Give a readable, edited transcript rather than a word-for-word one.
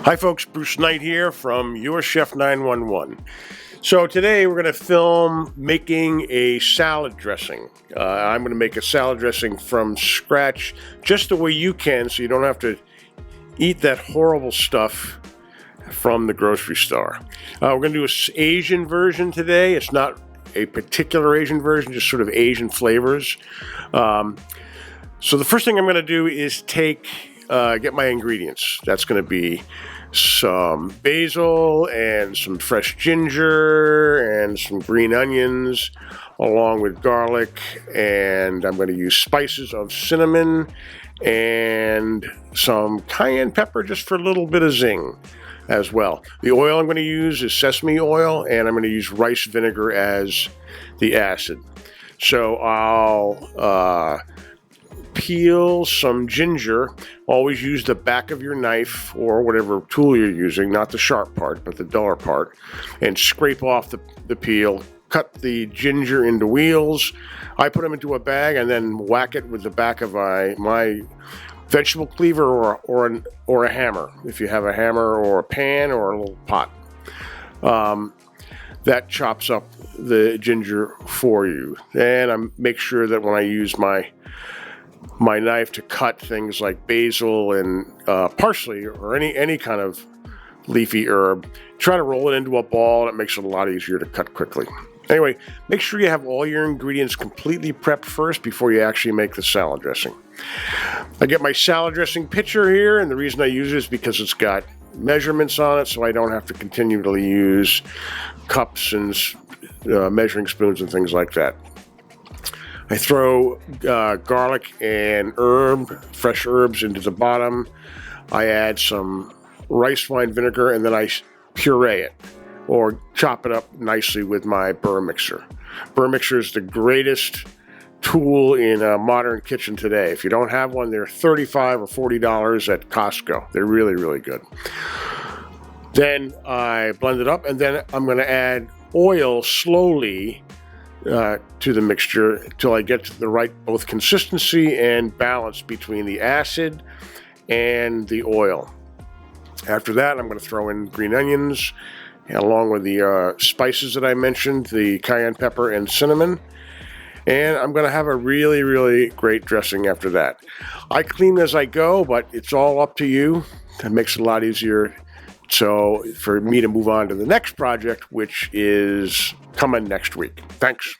Hi folks, Bruce Knight here from Your Chef 911. So today we're going to film making a salad dressing. I'm going to make a salad dressing from scratch just the way you can, so you don't have to eat that horrible stuff from the grocery store. We're going to do an Asian version today. It's not a particular Asian version, just sort of Asian flavors. So the first thing I'm going to do is get my ingredients. That's going to be some basil and some fresh ginger and some green onions along with garlic, and I'm going to use spices of cinnamon and some cayenne pepper just for a little bit of zing as well. The oil I'm going to use is sesame oil, and I'm going to use rice vinegar as the acid. So I'll peel some ginger. Always use the back of your knife or whatever tool you're using, not the sharp part, but the duller part, and scrape off the peel. Cut the ginger into wheels. I put them into a bag and then whack it with the back of my vegetable cleaver or a hammer, if you have a hammer or a pan or a little pot. That chops up the ginger for you. And I make sure that when I use my knife to cut things like basil and parsley or any kind of leafy herb, try to roll it into a ball, and it makes it a lot easier to cut quickly. Anyway, make sure you have all your ingredients completely prepped first before you actually make the salad dressing. I get my salad dressing pitcher here, and the reason I use it is because it's got measurements on it, so I don't have to continually use cups and measuring spoons and things like that. I throw garlic and fresh herbs into the bottom. I add some rice wine vinegar, and then I puree it or chop it up nicely with my burr mixer. Burr mixer is the greatest tool in a modern kitchen today. If you don't have one, they're $35 or $40 at Costco. They're really, really good. Then I blend it up, and then I'm going to add oil slowly to the mixture until I get to the right both consistency and balance between the acid and the oil. After that, I'm going to throw in green onions along with the spices that I mentioned, the cayenne pepper and cinnamon. And I'm going to have a really, really great dressing after that. I clean as I go, but it's all up to you. That makes it a lot easier. So for me to move on to the next project, which is coming next week. Thanks.